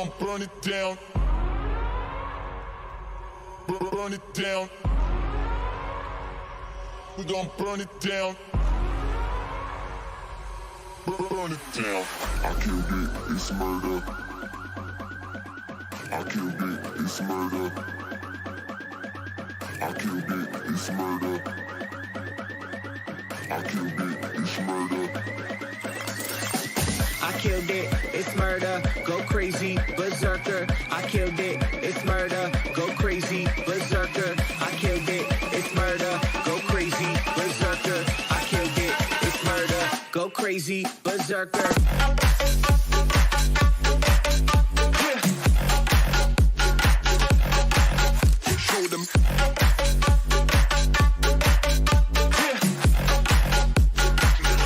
gon' burn it down. Burn it down. We gon' burn it down. Burn it down. I killed it, it's murder. I killed it, it's murder. I killed it, it's murder. I killed it, it's murder. I killed it, it's murder, go crazy, berserker. I killed it, it's murder, go crazy, berserker. I killed it, it's murder, go crazy, berserker. I killed it, it's murder, go crazy, berserker. Show them.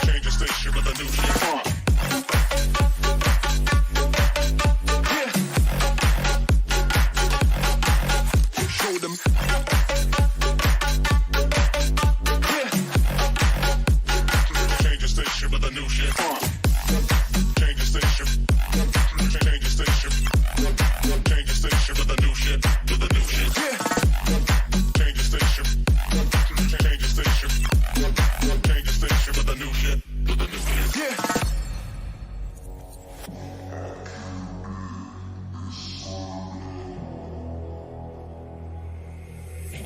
Change the station with a new shit. Show them. Change the station with a new shit. Change the station. Change the station. Change the station with a new shit. With a new shit. Change the station. Change the station. Change the station with a new shit. With a new shit.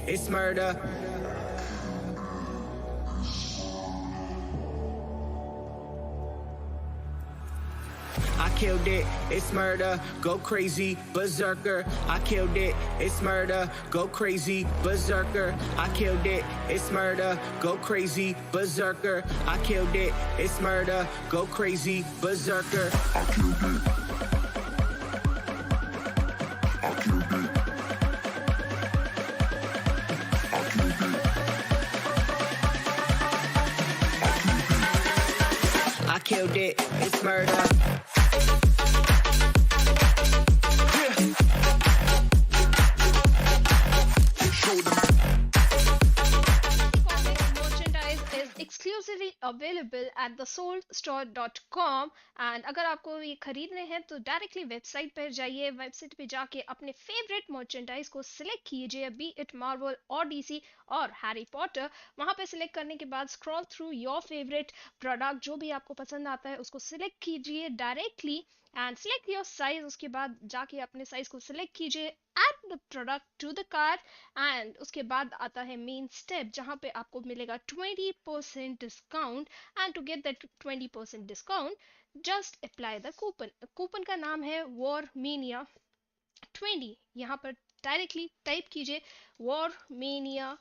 It's murder. I killed it, it's murder, go crazy, berserker. I killed it, it's murder, go crazy, berserker. I killed it, it's murder, go crazy, berserker. I killed it, it's murder, go crazy, berserker. I killed it. I killed it. I killed it. I killed it, it's murder. Merchandise is exclusively available at the soulstore.com and अगर आपको ये खरीदने हैं तो directly website पर जाइए website पे जाके अपने फेवरेट मर्चेंडाइज को सिलेक्ट कीजिए बी इट मार्वल और डीसी और हैरी पॉटर वहां पे सिलेक्ट करने के बाद scroll through your favourite product जो भी आपको पसंद आता है उसको सिलेक्ट कीजिए directly and select your size उसके बाद जाके अपने साइज को सिलेक्ट कीजिए add the product to the cart and उसके बाद आता है मेन स्टेप जहां पे आपको मिलेगा 20% discount and to get that 20% discount just apply the coupon coupon का नाम है वॉर मीनिया 20 यहाँ पर डायरेक्टली टाइप कीजिए war mania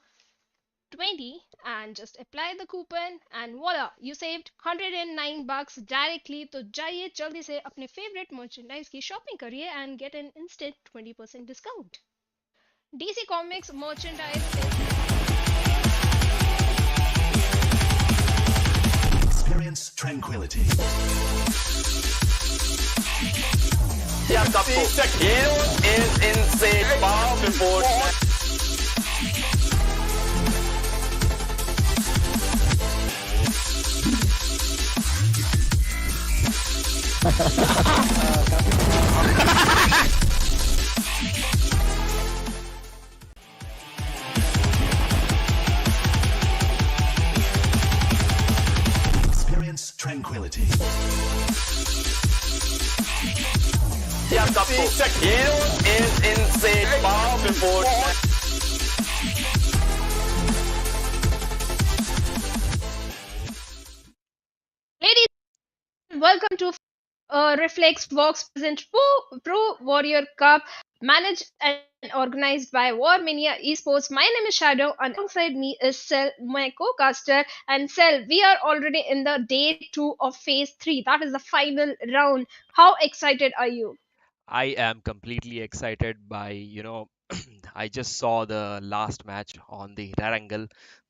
20 and just apply the coupon and voila you saved 109 bucks directly तो जाइए जल्दी से अपने favorite merchandise की shopping करिए and get an instant 20% discount DC Comics merchandise Experience tranquility. Yeah, Heroes is insane. Bomb report. Experience tranquility. Yeah, Heroes is insane. Bomb report. ladies welcome to Reflex Vox present Pro Warrior Cup managed and organized by Mania Esports. My name is Shadow and alongside me is SouL, my co-caster. And SouL, we are already in the day 2 of phase 3. That is the final round. How excited are you? I am completely excited by, I just saw the last match on the Red Angle.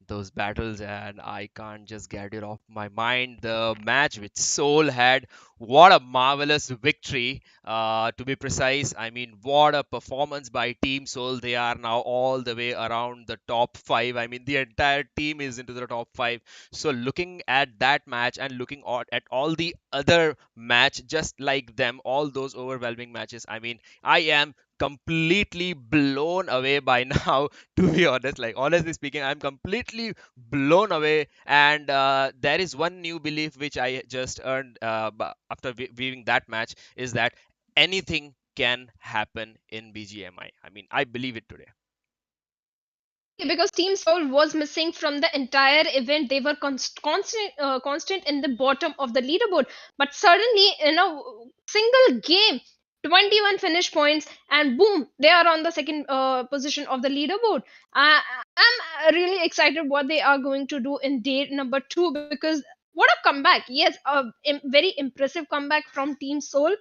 those battles, and I can't just get it off my mind. The match which SouL had, what a marvelous victory, to be precise. I mean, what a performance by Team SouL. They are now all the way around the top five. I mean, the entire team is into the top five. So looking at that match and looking at all the other match just like them, all those overwhelming matches, I mean, I am completely blown away by now, to be honest. Like, honestly speaking, I'm completely blown away. And there is one new belief which I just earned after viewing that match, is that anything can happen in BGMI. I mean, I believe it today. Because Team Soul was missing from the entire event. They were constant in the bottom of the leaderboard. But suddenly, in a single game, 21 finish points, and boom, they are on the second position of the leaderboard. I'm really excited what they are going to do in day number two, because what a comeback! Yes, a very impressive comeback from Team Soul.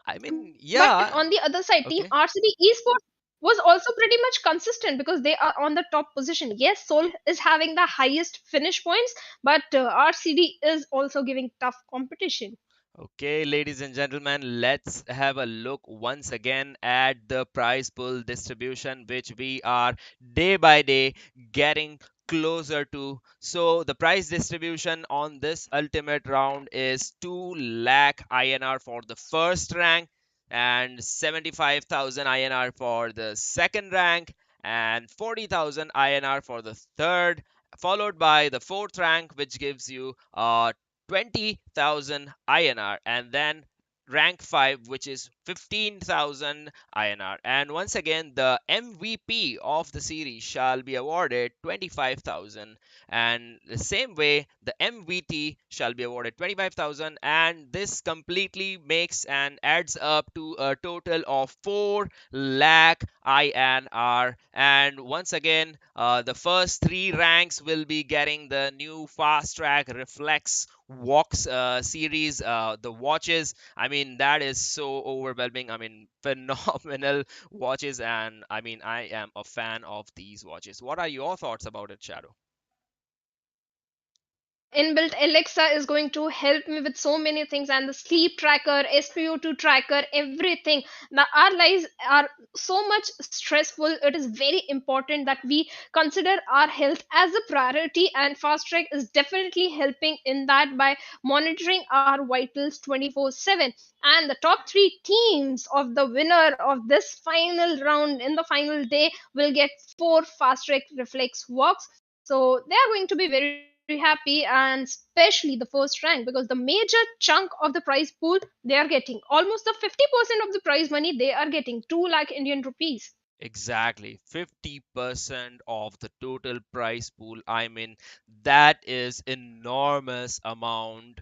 I mean, But yeah. on the other side, Team Okay. RCD Esports was also pretty much consistent because they are on the top position. Yes, Seoul is having the highest finish points, but RCD is also giving tough competition. Okay, ladies and gentlemen, let's have a look once again at the prize pool distribution, which we are day by day getting closer to. So, the prize distribution on this ultimate round is 2 lakh INR for the first rank, and 75,000 INR for the second rank, and 40,000 INR for the third, followed by the fourth rank, which gives you 20,000 INR, and then rank 5, which is 15,000 INR. And once again, the MVP of the series shall be awarded 25,000, and the same way the MVT shall be awarded 25,000, and this completely makes and adds up to a total of 4 lakh INR. And once again, the first three ranks will be getting the new fast track reflex walks series, the watches. I mean, that is so overwhelming. I mean, phenomenal watches, and I mean, I am a fan of these watches. What are your thoughts about it, Shadow? Inbuilt Alexa is going to help me with so many things, and the sleep tracker, SpO2 tracker, everything. Now, our lives are so much stressful. It is very important that we consider our health as a priority, and Fast Track is definitely helping in that by monitoring our vitals 24/7. And the top three teams of the winner of this final round in the final day will get four Fast Track reflex walks. So they are going to be very happy, and especially the first rank, because the major chunk of the prize pool they are getting, almost the 50% of the prize money they are getting, 2 lakh Indian rupees. Exactly, 50% of the total prize pool. I mean, that is enormous amount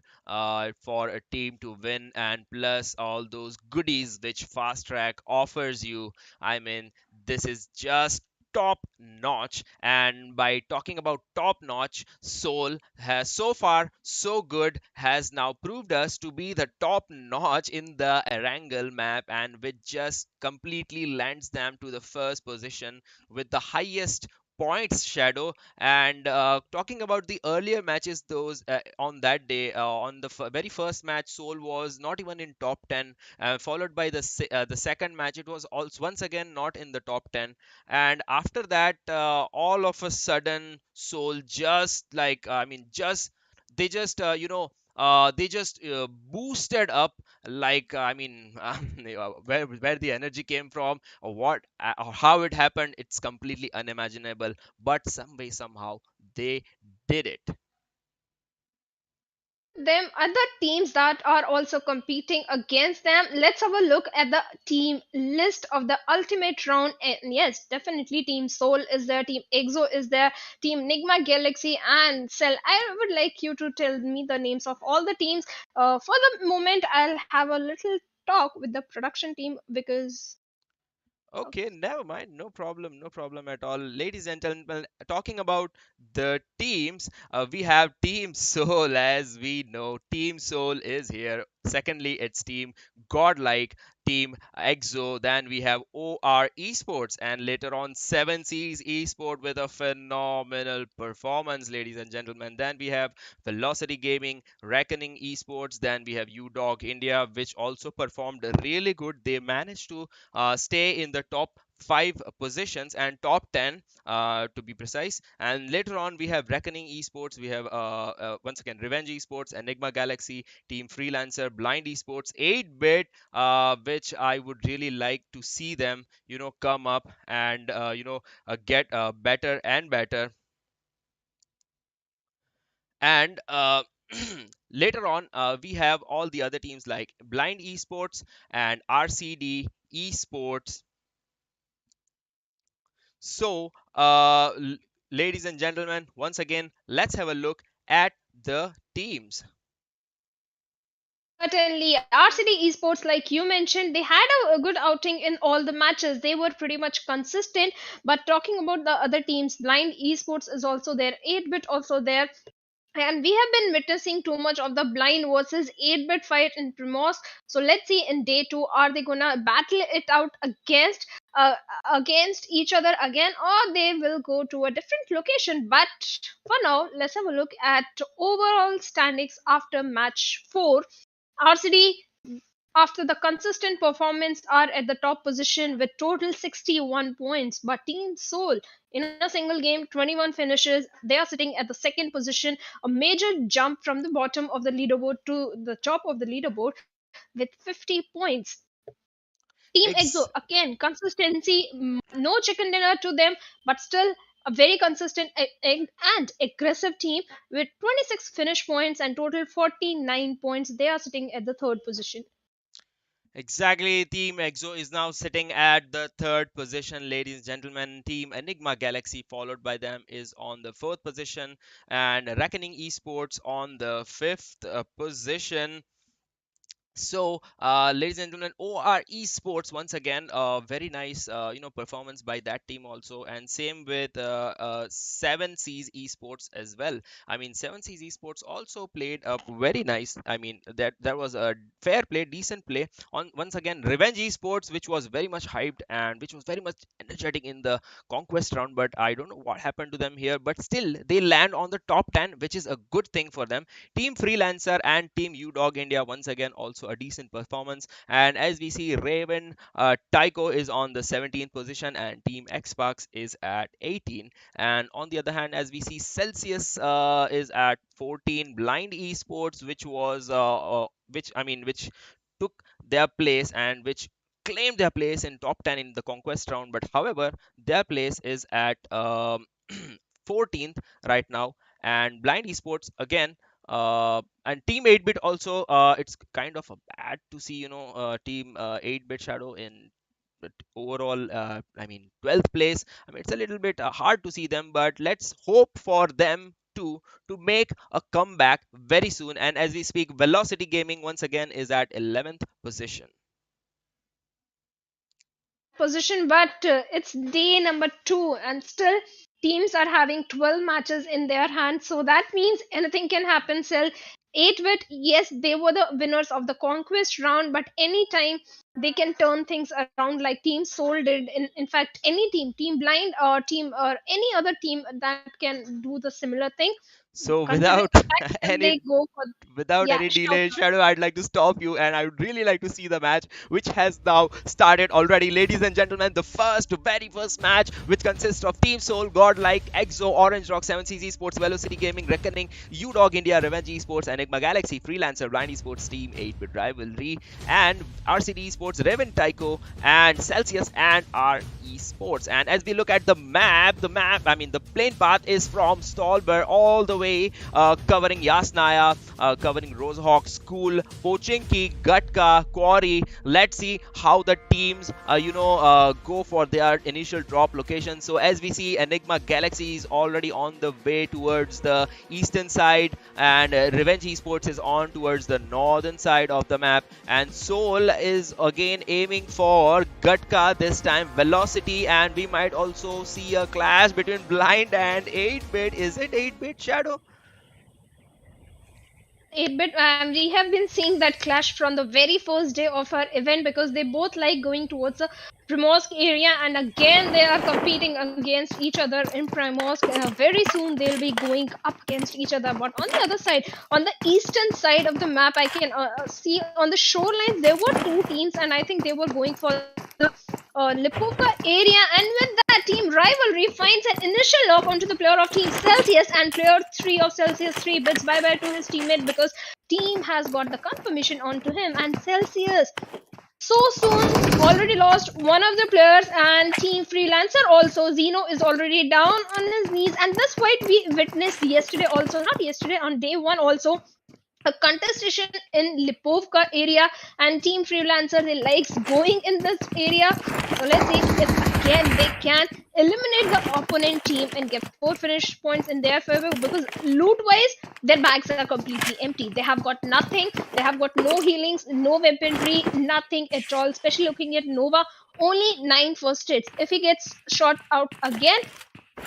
for a team to win, and plus all those goodies which Fast Track offers you. I mean, this is just top notch. And by talking about top notch, SouL has so far so good, has now proved us to be the top notch in the Erangel map, and which just completely lands them to the first position with the highest points, Shadow. And talking about the earlier matches, those on that day, on the very first match, SouL was not even in top 10, followed by the second match, it was also once again not in the top 10. And after that, all of a sudden, SouL just like, I mean, just they just they just boosted up, like, I mean, where the energy came from, or what, or how it happened, it's completely unimaginable, but some way somehow they did it. Them other teams that are also competing against them, let's have a look at the team list of the ultimate round. And yes, definitely Team Soul is there, Team EXO is there, Team NIgma Galaxy, and SouL. I would like you to tell me the names of all the teams. For the moment, I'll have a little talk with the production team because Okay, never mind. No problem. No problem at all. Ladies and gentlemen, talking about the teams, we have Team SouL. As we know, Team SouL is here Secondly, it's team GodLike, team EXO. Then we have OR Esports, and later on 7 Seas Esport with a phenomenal performance, ladies and gentlemen. Then we have Velocity Gaming, Reckoning Esports. Then we have UDog India, which also performed really good. They managed to stay in the top 5 positions and top 10 to be precise. And later on we have Reckoning Esports, we have once again Revenge Esports, NIgma Galaxy, team Freelancer, Blind Esports, 8-bit, which I would really like to see them come up and get better and better. And later on we have all the other teams like Blind Esports and RCD Esports. So, ladies and gentlemen, once again, let's have a look at the teams. Certainly, RCD Esports, like you mentioned, they had a good outing in all the matches. They were pretty much consistent. But talking about the other teams, Blind Esports is also there, 8-bit also there. And we have been witnessing too much of the blind versus 8-bit fight in Primos. So let's see in day 2, are they gonna battle it out uh, against each other again, or they will go to a different location. But for now, let's have a look at overall standings after match 4. RCD, after the consistent performance, are at the top position with total 61 points. But Team SouL, in a single game, 21 finishes, they are sitting at the second position, a major jump from the bottom of the leaderboard to the top of the leaderboard with 50 points. Team EXO, Ex- again, consistency, no chicken dinner to them, but still a very consistent and aggressive team with 26 finish points and total 49 points. They are sitting at the third position. exactly, Team EXO is now sitting at the third position, ladies and gentlemen. Team NIgma Galaxy, followed by them, is on the fourth position, and Reckoning Esports on the fifth position. So, ladies and gentlemen, OR Esports, once again, very nice, performance by that team also, and same with 7 Seas Esports as well. I mean, 7 Seas Esports also played up very nice. I mean, that was a fair play, decent play. On once again, Revenge Esports, which was very much hyped and which was very much energetic in the conquest round, but I don't know what happened to them here. But still, they land on the top 10, which is a good thing for them. Team Freelancer and Team UDog India, once again, also a decent performance. And as we see, Raven TYCO is on the 17th position, and Team Xbox is at 18. And on the other hand, as we see, Celsius is at 14. Blind Esports, which took their place and which claimed their place in top 10 in the conquest round, but however their place is at 14th right now. And Blind Esports again, and Team 8-bit also, it's kind of a bad to see Team 8-bit Shadow in overall, I mean 12th place. I mean, it's a little bit hard to see them, but let's hope for them to make a comeback very soon. And as we speak, Velocity Gaming once again is at 11th position. Position, but it's day number 2, and still teams are having 12 matches in their hands. So that means anything can happen. Still, 8-bit, yes, they were the winners of the conquest round, but anytime they can turn things around like Team SouL did. In fact, any team, Team Blind or team or any other team that can do the similar thing, So considering without the fact that any they go for. without Yeah, any sure. delay, Shadow, I'd like to stop you, and I would really like to see the match, which has now started already. Ladies and gentlemen, the very first match, which consists of Team SouL, GodLike, EXO, Orange Rock, 7 Seas Esports, Velocity Gaming, Reckoning, UDog India, Revenge Esports, NIgma Galaxy, Freelancer, Blind Esports, Team 8-bit Rivalry, and RCD Esports, Raven TYCO, and Celsius, and R Esports. And as we look at the map, I mean, the plane path is from Stolber all the way, covering Yasnaya, covering Rosehawk, School, Pochinki, Gatka, Quarry. Let's see how the teams, go for their initial drop location. So as we see, NIgma Galaxy is already on the way towards the eastern side, and Revenge Esports is on towards the northern side of the map. And SouL is again aiming for Gatka this time, Velocity, and we might also see a clash between Blind and 8-bit. Is it 8-bit, Shadow? 8-bit, and we have been seeing that clash from the very first day of our event because they both like going towards the Primorsk area, and again they are competing against each other in Primorsk. Very soon they'll be going up against each other. But on the other side, on the eastern side of the map, I can see on the shorelines there were two teams, and I think they were going for the Lipovka area. And with that, Team Rivalry finds an initial lock onto the player of Team Celsius, and player 3 of Celsius 3 bids bye bye to his teammate because team has got the confirmation onto him. And Celsius so soon already lost one of the players, and Team Freelancer also, Zeno is already down on his knees. And this fight we witnessed yesterday also, not yesterday, on day 1 also, a contestation in Lipovka area, and Team Freelancer, they likes going in this area. So let's see if again they can eliminate the opponent team and get 4 finish points in their favor, because loot wise their bags are completely empty. They have got nothing, they have got no healings, no weaponry, nothing at all. Especially looking at Nova, only 9 first hits. If he gets shot out again,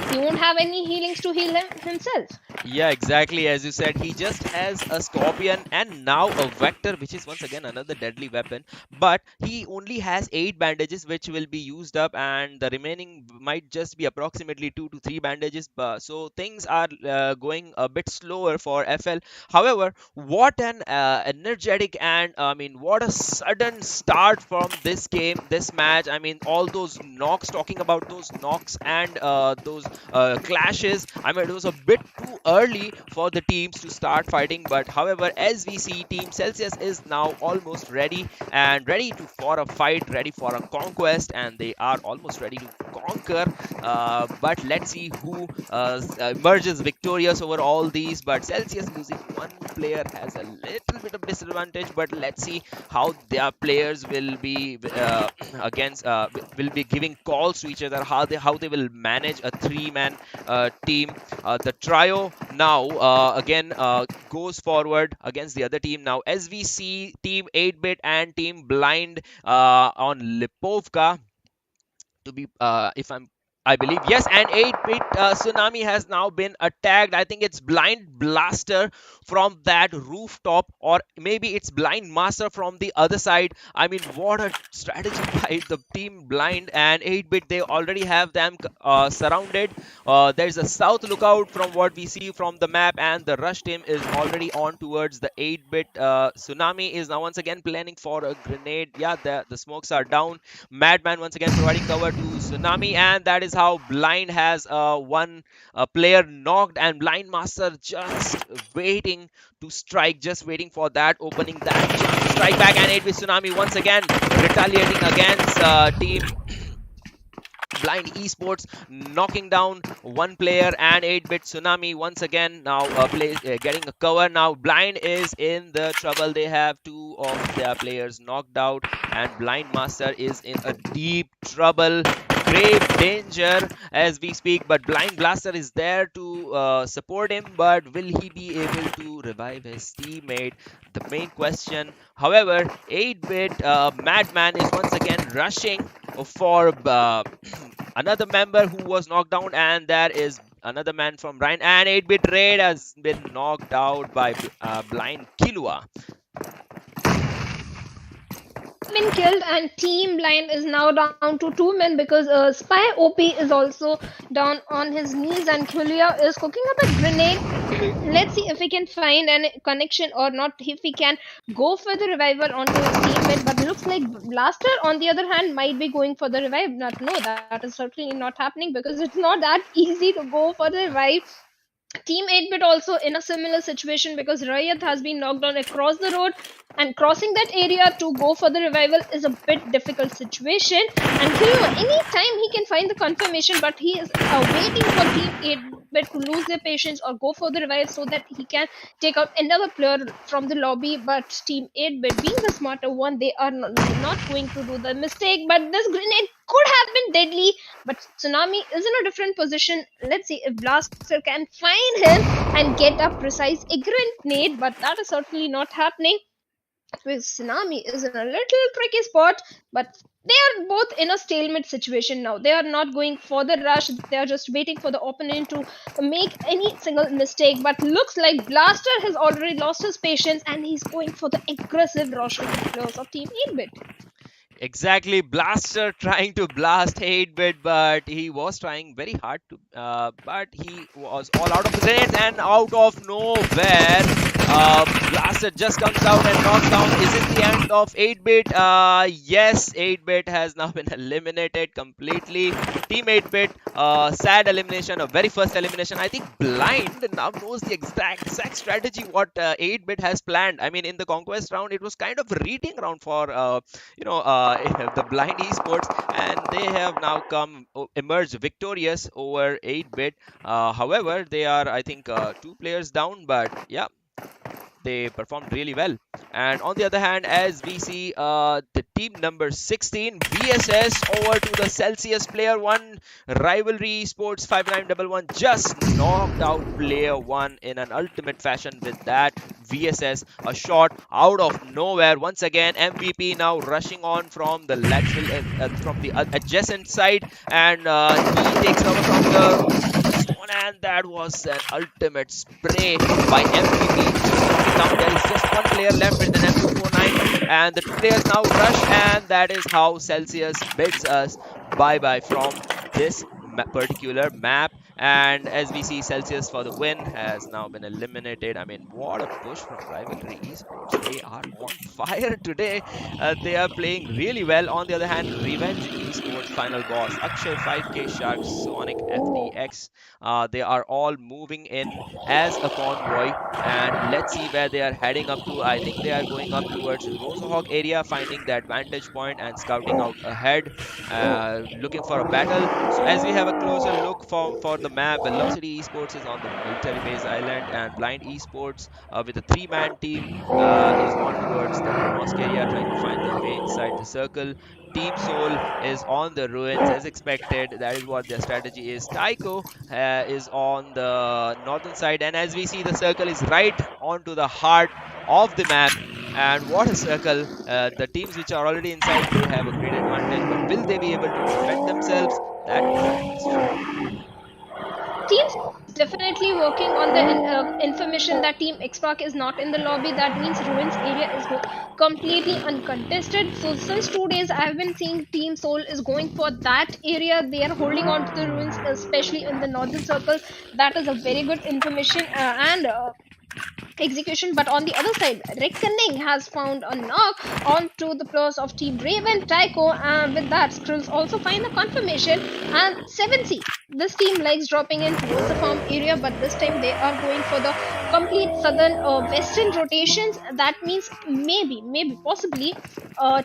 he won't have any healings to heal himself. Yeah, exactly. As you said, he just has a Scorpion and now a Vector, which is once again another deadly weapon. But he only has 8 bandages, which will be used up, and the remaining might just be approximately 2 to 3 bandages. So things are going a bit slower for FL. However, what an energetic and what a sudden start from this game, this match. I mean, all those knocks, talking about those knocks and those clashes. I mean, it was a bit too early for the teams to start fighting, but however, as we see, Team Celsius is now almost ready and ready for a fight, ready for a conquest, and they are almost ready to conquer. But let's see who emerges victorious over all these. But Celsius losing one player has a little bit of disadvantage, but let's see how their players will be against will be giving calls to each other, how they will manage a 3-man team. The trio now again goes forward against the other team. Now as we see, Team 8-bit and Team Blind on Lipovka to be if I believe, yes, and 8-bit Tsunami has now been attacked. I think it's Blind Blaster from that rooftop, or maybe it's Blind Master from the other side. I mean, what a strategy by the Team Blind and 8-bit. They already have them surrounded. There's a south lookout from what we see from the map, and the rush team is already on towards the 8-bit. Tsunami is now once again planning for a grenade. Yeah, the smokes are down. Madman once again providing cover to Tsunami, and that is how Blind has one player knocked, and Blind Master just waiting to strike, just waiting for that opening, that chance to strike back. And 8-bit Tsunami once again retaliating against Team Blind Esports, knocking down one player, and 8-bit Tsunami once again now getting a cover. Now Blind is in the trouble. They have 2 of their players knocked out, and Blind Master is in a deep trouble, grave danger as we speak. But Blind Blaster is there to support him, but will he be able to revive his teammate? The main question. However, 8-bit Madman is once again rushing for another member who was knocked down, and there is another man from Blind, and 8-bit Raid has been knocked out by Blind Kilua. Been killed, and Team Blind is now down to 2 men because Spy OP is also down on his knees, and Kulia is cooking up a grenade. Let's see if we can find a connection or not, if we can go for the revival onto his teammate. But looks like Blaster on the other hand might be going for the revive. No, that is certainly not happening, because it's not that easy to go for the revive. Team 8-bit also in a similar situation, because Rayat has been knocked down across the road, and crossing that area to go for the revival is a bit difficult situation. And anytime he can find the confirmation, but he is waiting for Team 8-bit to lose their patience or go for the revive so that he can take out another player from the lobby. But Team 8-bit, being the smarter one, they are not going to do the mistake. But this grenade could have been deadly, but Tsunami is in a different position. Let's see if Blaster can find him and get a precise grenade, but that is certainly not happening. Tsunami is in a little tricky spot, but they are both in a stalemate situation now. They are not going for the rush, they are just waiting for the opponent to make any single mistake. But looks like Blaster has already lost his patience and he's going for the aggressive rush on the players of Team 8-Bit. Exactly, Blaster trying to blast 8-bit, but he was trying very hard to, but he was all out of the grenades and out of nowhere. Blaster just comes out and knocks down. Is it the end of 8-bit? Yes, 8-bit has now been eliminated completely. Team 8-bit, sad elimination, a very first elimination. I think Blind now knows the exact strategy what 8-bit has planned. I mean, in the conquest round, it was kind of a reading round for the Blind Esports, and they have now emerged victorious over 8-bit. However, they are, I think, 2 players down, but yeah, they performed really well. And on the other hand, as we see, the team number 16 VSS over to the Celsius player 1 Rivalry Esports 5911 just knocked out player 1 in an ultimate fashion with that VSS, a shot out of nowhere. Once again, MVP now rushing on from the lateral, from the adjacent side, and he takes over from the zone, and that was an ultimate spray by MVP. Now there is just 1 player left with an M249, and the 2 players now rush, and that is how Celsius bids us bye bye from this particular map. And as we see, Celsius for the win has now been eliminated. I mean, what a push from Rivalry Esports. They are on fire today. They are playing really well. On the other hand, RVNG Esports final boss Akshay 5K Shark Sonic FTX. They are all moving in as a convoy, and let's see where they are heading up to. I think they are going up towards Rosehawk area, finding the advantage point and scouting out ahead, looking for a battle. So as we have a closer look for the map, Velocity Esports is on the military base island, and Blind Esports with a 3-man team is on towards the mosque area, trying to find their way inside the circle. Team SouL is on the ruins as expected. That is what their strategy is. TYCO is on the northern side, and as we see, the circle is right onto the heart of the map. And what a circle. The teams which are already inside do have a great advantage, but will they be able to defend themselves? That is the question. Teams definitely working on the information that Team Xpark is not in the lobby. That means Ruins area is completely uncontested. So since 2 days, I have been seeing Team SouL is going for that area. They are holding on to the ruins, especially in the northern circle. That is a very good information and execution. But on the other side, Reckoning has found a knock onto the players of Team Raven, TYCO, and with that, Skrills also find a confirmation. And 7C, this team likes dropping in towards the farm area, but this time they are going for the complete southern western rotations. That means maybe possibly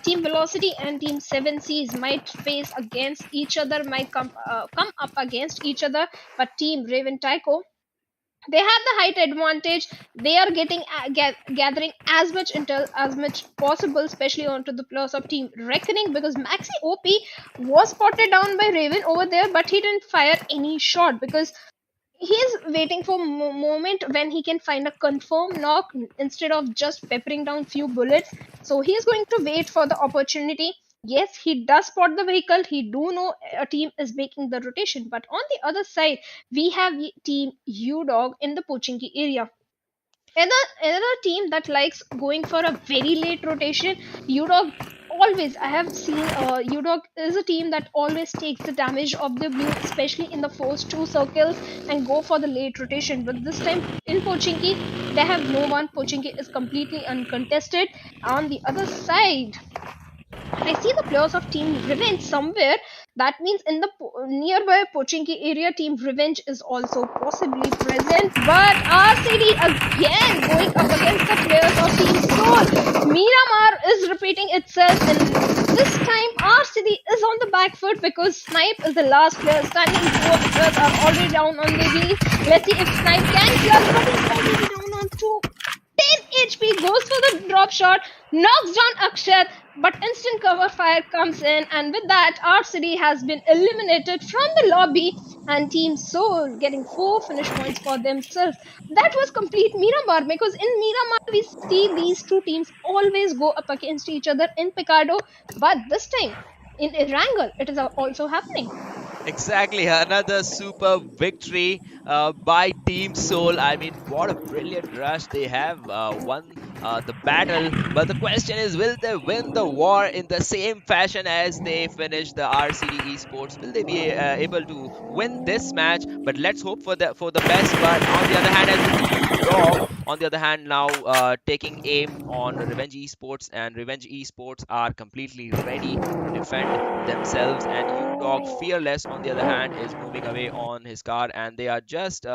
Team Velocity and Team 7Cs might face against each other, might come up against each other. But Team Raven, TYCO, they have the height advantage. They are getting gathering as much intel as much possible, especially onto the players of Team Reckoning, because Maxi OP was spotted down by Raven over there, but he didn't fire any shot because he is waiting for moment when he can find a confirmed knock instead of just peppering down few bullets. So he is going to wait for the opportunity. Yes, he does spot the vehicle. He do know a team is making the rotation. But on the other side, we have Team UDog in the Pochinki area. Another team that likes going for a very late rotation. UDog always, I have seen UDog is a team that always takes the damage of the blue, especially in the first 2 circles, and go for the late rotation. But this time in Pochinki, they have no one. Pochinki is completely uncontested. On the other side, I see the players of Team Revenge somewhere. That means in the nearby Pochinki area, Team Revenge is also possibly present. But RCD again going up against the players of Team SouL. Miramar is repeating itself, and this time RCD is on the back foot because Snipe is the last player standing. 4 players are already down on the knees. Let's see if Snipe can clear, but he's already down on 10 HP, goes for the drop shot, knocks down Akshat, but instant cover fire comes in, and with that, RCD has been eliminated from the lobby. and Team SouL getting 4 finish points for themselves. That was complete Miramar, because in Miramar we see these two teams always go up against each other in Picardo, but this time in Erangel it is also happening. Exactly, another super victory by Team SouL. I mean, what a brilliant rush. They have won the battle, but the question is, will they win the war in the same fashion as they finished the RCD Esports? Will they be able to win this match? But let's hope for the best. But on the other hand, as we see UDog, on the other hand, now taking aim on Revenge Esports, and Revenge Esports are completely ready to defend themselves. And UDog Fearless, on the other hand, is moving away on his car, and they are just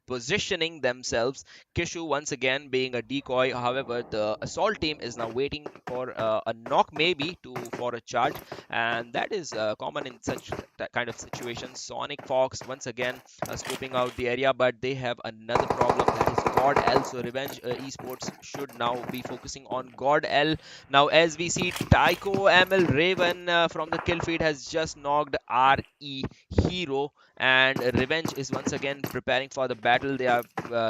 positioning themselves. Kishu once again being a decoy. However, the assault team is now waiting for a knock, maybe to for a charge, and that is common in such that kind of situations. Sonic Fox once again scoping out the area, but they have another problem, that is GodL. So Revenge Esports should now be focusing on GodL. Now, as we see, TYCO ML Raven from the kill feed has just knocked RE Hero, and Revenge is once again preparing for the battle. They are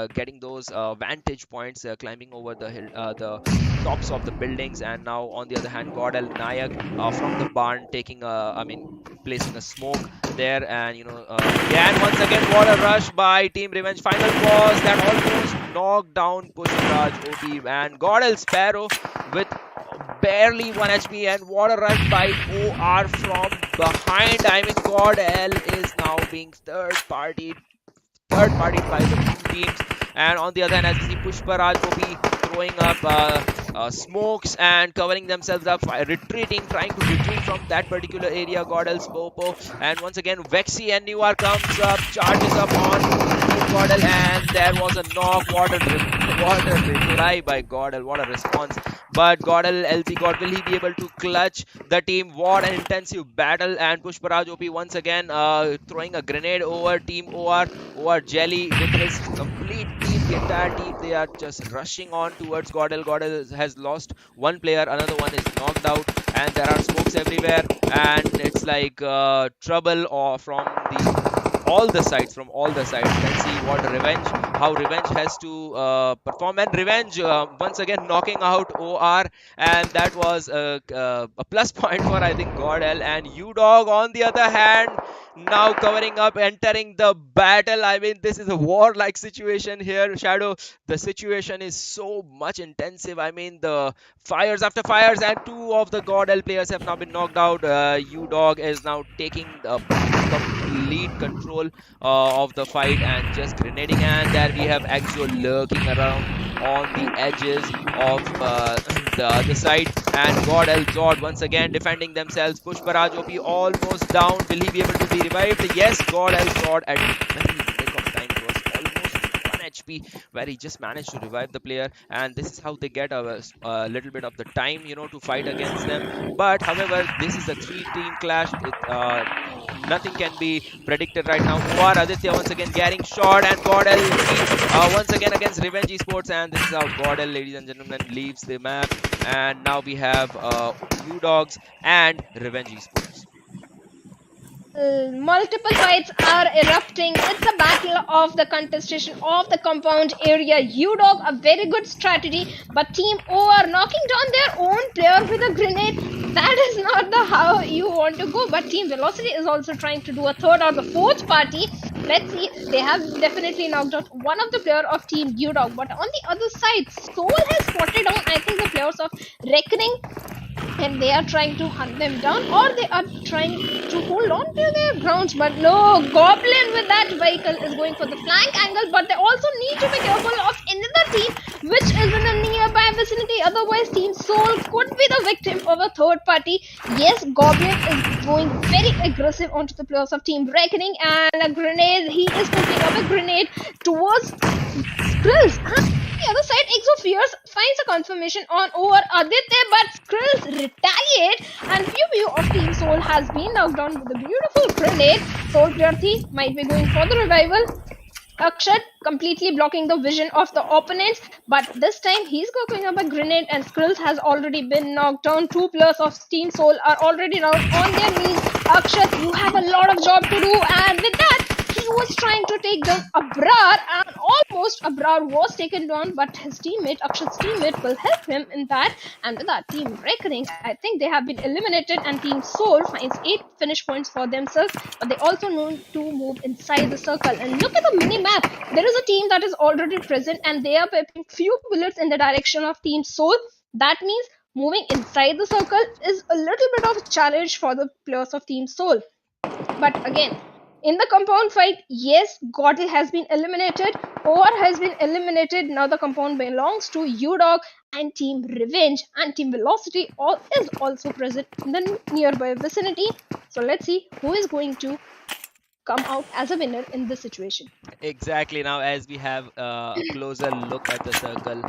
getting those vantage points, climbing over the hill, the tops of the buildings. And now, on the other hand, GodL Nayak from the barn taking placing a smoke there, and again once again, what a rush by Team Revenge. Final pause that almost knocked down Pushparaj OP, and GodL Sparrow with barely 1 HP, and what a rush by OR from behind. I mean, GodL is now being third party by the two teams. And on the other hand, as we see, Pushparaj OP throwing up smokes and covering themselves up, trying to retreat from that particular area. GodL's Popo, and once again Vexy and Newer comes up, charges up on GodL, and there was a knock. What a reply by GodL, what a response. But GodL, LZ God, will he be able to clutch the team? What an intensive battle, and Pushparaj OP once again throwing a grenade over Team OR Jelly with his complete team, the entire team. They are just rushing on towards GodL. GodL has lost one player, another one is knocked out, and there are smokes everywhere, and it's like trouble from all the sides. Let's see how Revenge has to perform, and Revenge once again knocking out OR, and that was a plus point for, I think, GodL. And UDog on the other hand, now covering up, entering the battle. I mean, this is a war-like situation here, Shadow. The situation is so much intensive. I mean, the fires after fires, and two of the GodL players have now been knocked out. UDog is now taking the complete control of the fight and just grenading, and there we have Exo lurking around on the edges of the other side, and GodL Zord once again defending themselves. Pushparaj OP almost down. Will he be able to be revived? Yes, GodL Zord at very nick of time. It was almost 1 HP where he just managed to revive the player, and this is how they get a little bit of the time, to fight against them. But however, this is a 3-team clash. Nothing can be predicted right now. OR Aditya once again getting shot, and GodL once again against Revenge Esports, and this is how GodL, ladies and gentlemen, leaves the map. And now we have UDogs and Revenge Esports. Multiple fights are erupting. It's a battle of the contestation of the compound area. UDog, a very good strategy, but Team OR knocking down their own player with a grenade. That is not the how you want to go. But Team Velocity is also trying to do a third or the fourth party. Let's see. They have definitely knocked out one of the player of Team UDog. But on the other side, SouL has spotted down, I think, the players of Reckoning, and they are trying to hunt them down, or they are trying to hold on to their grounds. But no, Goblin with that vehicle is going for the flank angle, but they also need to be careful of another team which is in a nearby vicinity. Otherwise, Team SouL could be the victim of a third party. Yes, Goblin is going very aggressive onto the players of Team Reckoning, and a grenade, he is putting up a grenade towards Skrills. The other side, Exofierce finds a confirmation on over Aditya, but Skrills retaliate, and Pew of Team SouL has been knocked down with a beautiful grenade. SouL Prarthi might be going for the revival. Akshat completely blocking the vision of the opponents, but this time he's going up a grenade, and Skrills has already been knocked down. Two players of Team SouL are already down on their knees. Akshat, you have a lot of job to do, and with that, Abrar, and almost Abrar was taken down, but his teammate, Akshat's teammate, will help him in that. And with that team reckoning, I think they have been eliminated, and Team SouL finds 8 finish points for themselves, but they also need to move inside the circle. And look at the mini map. There is a team that is already present, and they are putting few bullets in the direction of Team SouL. That means moving inside the circle is a little bit of a challenge for the players of Team SouL. But again, in the compound fight, yes, GodL has been eliminated, or has been eliminated. Now the compound belongs to UDog, and Team Revenge and Team Velocity is also present in the nearby vicinity. So let's see who is going to come out as a winner in this situation. Exactly. Now, as we have a closer look at the circle,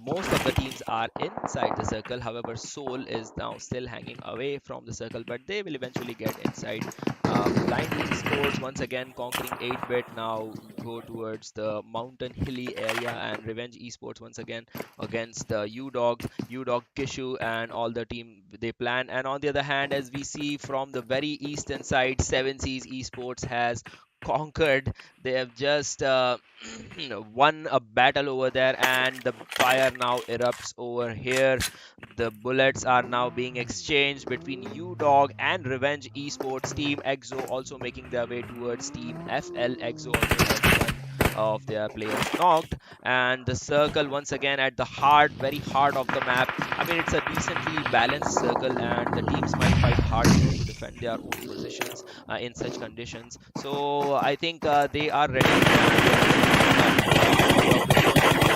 most of the teams are inside the circle. However, SouL is now still hanging away from the circle, but they will eventually get inside. RVNG Esports once again conquering 8-bit, now go towards the mountain hilly area, and Revenge Esports once again against the UDog Kishu and all the team they plan. And on the other hand, as we see from the very eastern side, 7 Seas Esports has conquered. They have just won a battle over there, and the fire now erupts over here. The bullets are now being exchanged between UDog and Revenge Esports. Team EXO also making their way towards Team FL. EXO also has one of their players knocked, and the circle once again at the very heart of the map. I mean, it's a decently balanced circle, and the teams might fight hard to defend their own positions in such conditions. So I think they are ready.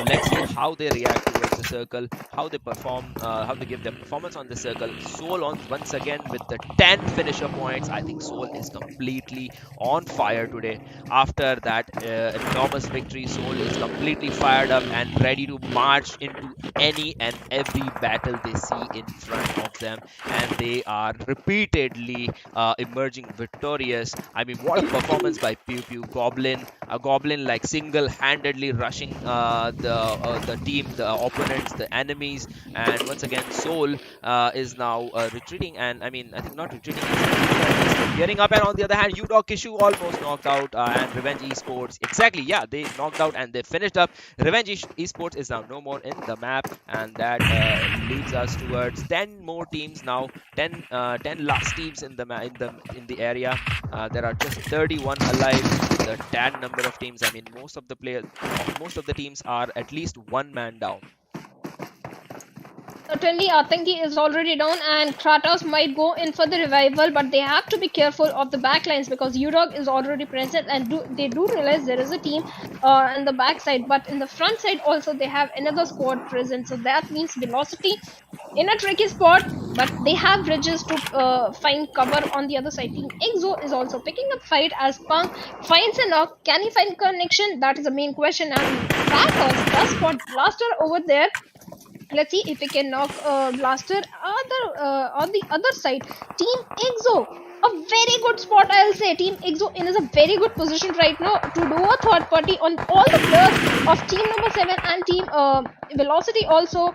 Let's see how they react towards the circle, how they perform, how they give their performance on the circle. SouL once again with the 10 finisher points. I think SouL is completely on fire today. After that enormous victory, SouL is completely fired up and ready to march into any and every battle they see in front of them, and they are repeatedly emerging victorious. I mean, what a performance by Pew Pew. A Goblin like single-handedly rushing the team, the opponents, the enemies. And once again, SouL is now retreating, and I mean, I think not retreating, gearing up. And on the other hand, UDog Kishu almost knocked out, and Revenge Esports, exactly, yeah, they knocked out and they finished up. Revenge Esports is now no more in the map, and that leads us towards 10 more teams now. 10 last teams in the area. There are just 31 alive. The tan number of teams. I mean, most of the teams are at least one man down. Certainly, Atangi is already down, and Kratos might go in for the revival, but they have to be careful of the backlines because UDog is already present, and they do realize there is a team in the backside, but in the front side also they have another squad present. So that means Velocity in a tricky spot, but they have bridges to find cover on the other side. Team EXO is also picking up fight as Punk finds a knock. Can he find connection? That is the main question, and Kratos does spot Blaster over there. Let's see if we can knock Blaster on the other side. Team EXO, a very good spot, I'll say. Team EXO is a very good position right now to do a third party on all the players of team number 7 and team Velocity also.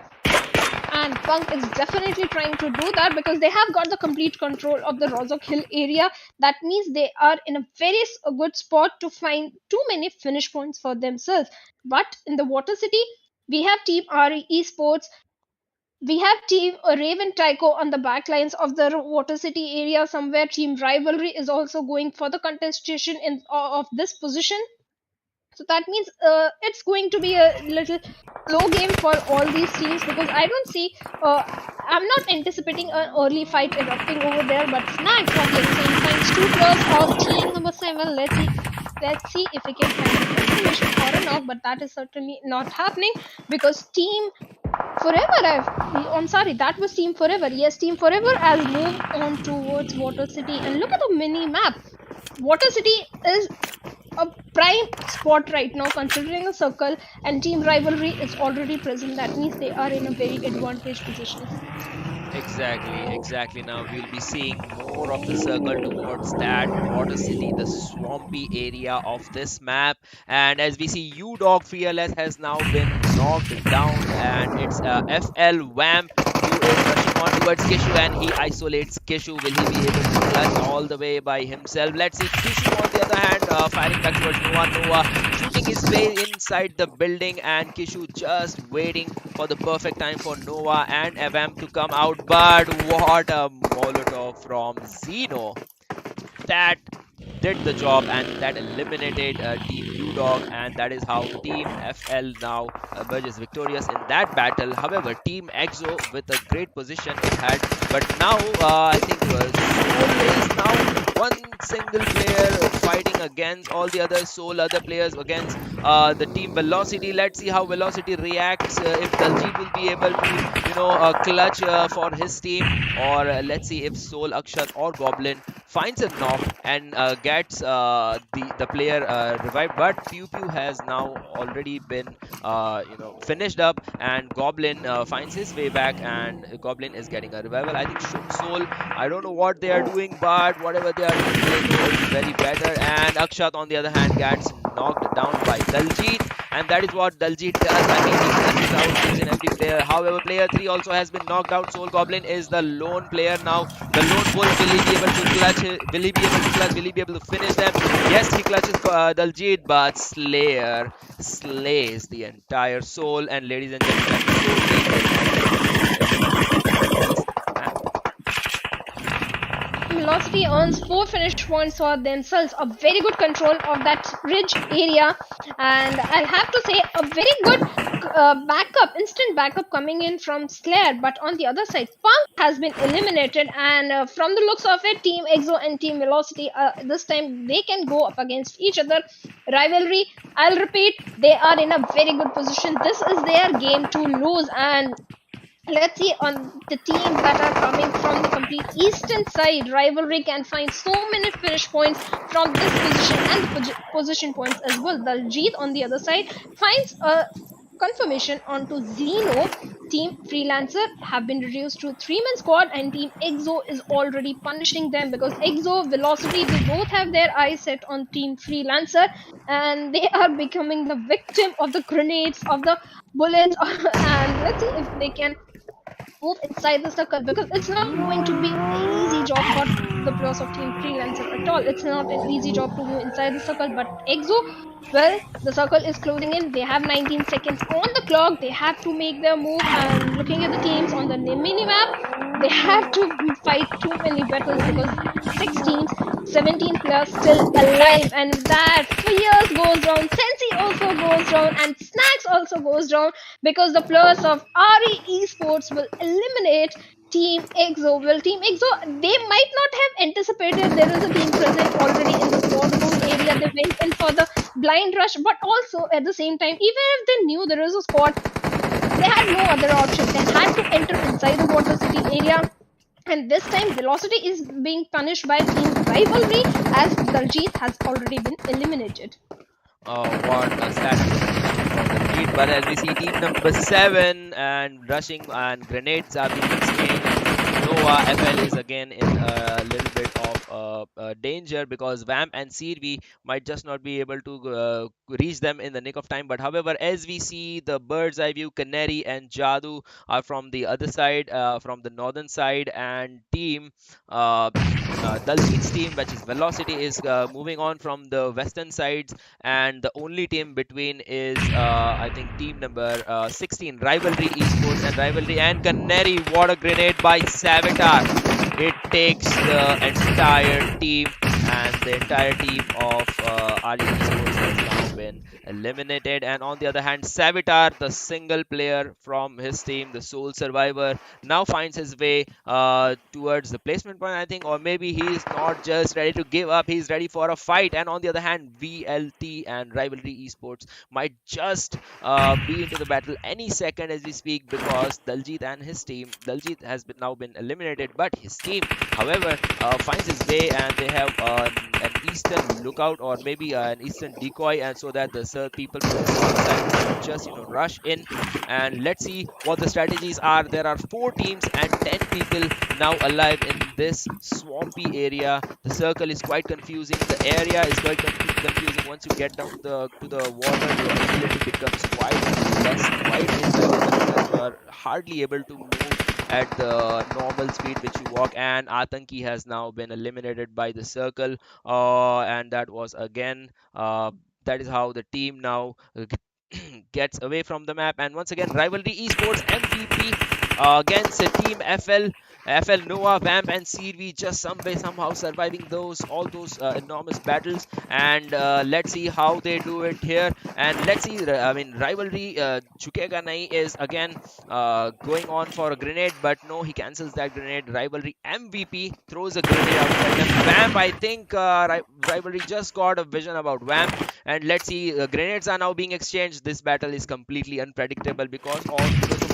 And Punk is definitely trying to do that because they have got the complete control of the Rozok Hill area. That means they are in a very good spot to find too many finish points for themselves. But in the Water City, we have Team RE Esports. We have Team Raven TYCO on the backlines of the Water City area somewhere. Team Rivalry is also going for the contestation of this position. So that means it's going to be a little low game for all these teams because I don't see, I'm not anticipating an early fight erupting over there, but Snag from the same finds 2 players of team number 7. Let's see if we can find information or enough, but that is certainly not happening because Team Forever, that was Team Forever. Yes, Team Forever has moved on towards Water City, and look at the mini map. Water City is a prime spot right now considering a circle, and Team Rivalry is already present. That means they are in a very advantageous position. Exactly. Now we'll be seeing more of the circle towards that Water City, the swampy area of this map. And as we see, UDog Fearless has now been knocked down, and it's FL Wamp who is rushing on towards Kishu, and he isolates Kishu. Will he be able to clutch all the way by himself? Let's see. Kishu on the other hand, firing back towards Noah. Shooting his way inside the building, and Kishu just waiting for the perfect time for Nova and Avam to come out. But what a Molotov from Zeno! That did the job, and that eliminated Team UDog, and that is how Team FL now emerges victorious in that battle. However, Team EXO with a great position it had, but now I think SouL is now one single player fighting against all the other SouL other players against the Team Velocity. Let's see how Velocity reacts, if Daljit will be able to clutch for his team, or let's see if SouL, Akshat or Goblin finds a knock and gets the player revived. But Pew Pew has now already been finished up, and Goblin finds his way back, and Goblin is getting a revival. I think SouL, I don't know what they are doing, but whatever they are doing, they know it's very better. And Akshat on the other hand gets knocked down by Daljit, and that is what Daljit does. I mean, he clutches out each and every player. However, player 3 also has been knocked out. SouL Goblin is the lone player now. The lone wolf, will he be able to clutch? Will he be able to clutch? Will he be able to finish them? Yes, he clutches Daljit, but Slayer slays the entire SouL. And ladies and gentlemen, Velocity earns 4 finish points for themselves. A very good control of that ridge area, and I'll have to say a very good instant backup coming in from Slayer. But on the other side, Punk has been eliminated, and from the looks of it, Team EXO and Team Velocity this time they can go up against each other. Rivalry, I'll repeat, they are in a very good position. This is their game to lose, and let's see on the teams that are coming from the complete eastern side. Rivalry can find so many finish points from this position and the position points as well. Daljit on the other side finds a confirmation onto Zeno. Team Freelancer have been reduced to 3-man squad, and Team EXO is already punishing them because EXO, Velocity, they both have their eyes set on Team Freelancer, and they are becoming the victim of the grenades, of the bullets. And let's see if they can move inside the circle, because it's not going to be an easy job for the players of Team Freelancer at all. It's not an easy job to move inside the circle, but EXO, well, the circle is closing in. They have 19 seconds on the clock. They have to make their move, and looking at the teams on the mini map, they have to fight too many battles because 6 teams, 17 players still alive, and that Fears goes down, Sensi also goes down, and Snacks also goes down, because the players of RE Esports will eliminate Team EXO. Well, Team EXO, they might not have anticipated there is a team present already in the squad room area. They went in for the blind rush, but also at the same time, even if they knew there is a squad, they had no other option. They had to enter inside the Water City area. And this time, Velocity is being punished by Team Rivalry, as Daljit has already been eliminated. What a stat. But as we see, team number 7 and rushing and grenades are being exchanged. Nova FL is again in a little bit of danger, because Vamp and Sirvi might just not be able to reach them in the nick of time. But however, as we see, the bird's eye view, Canary and Jadu are from the other side, from the northern side, and team Daljit's team, which is Velocity, is moving on from the western sides, and the only team between is I think team number 16, Rivalry Esports. And Rivalry and Canary, what a grenade by Savitar! It takes the entire team, and the entire team of RVNG Esports has now been eliminated. And on the other hand, Savitar, the single player from his team, the SouL survivor, now finds his way towards the placement point, I think, or maybe he's not just ready to give up, he's ready for a fight. And on the other hand, VLT and Rivalry Esports might just be into the battle any second as we speak, because Daljit and his team, Daljit has now been eliminated, but his team, however, finds his way, and they have an eastern lookout, or maybe an eastern decoy, and so that the people from the south side just rush in. And let's see what the strategies are. There are 4 teams and 10 people now alive in this swampy area. The circle is quite confusing. The area is quite confusing. Once you get down to the water, your ability becomes quite less, quite intelligent. You are hardly able to move at the normal speed which you walk. And Atanki has now been eliminated by the circle, and that was again that is how the team now gets away from the map. And once again, Rivalry Esports MVP against Team FL Noah, Vamp, and CV, just some way somehow surviving all those enormous battles. And let's see how they do it here. And let's see, I mean, Rivalry Chukega Nai is again going on for a grenade, but no, he cancels that grenade. Rivalry MVP throws a grenade outside them. Vamp, I think Rivalry just got a vision about Vamp. And let's see, grenades are now being exchanged. This battle is completely unpredictable because of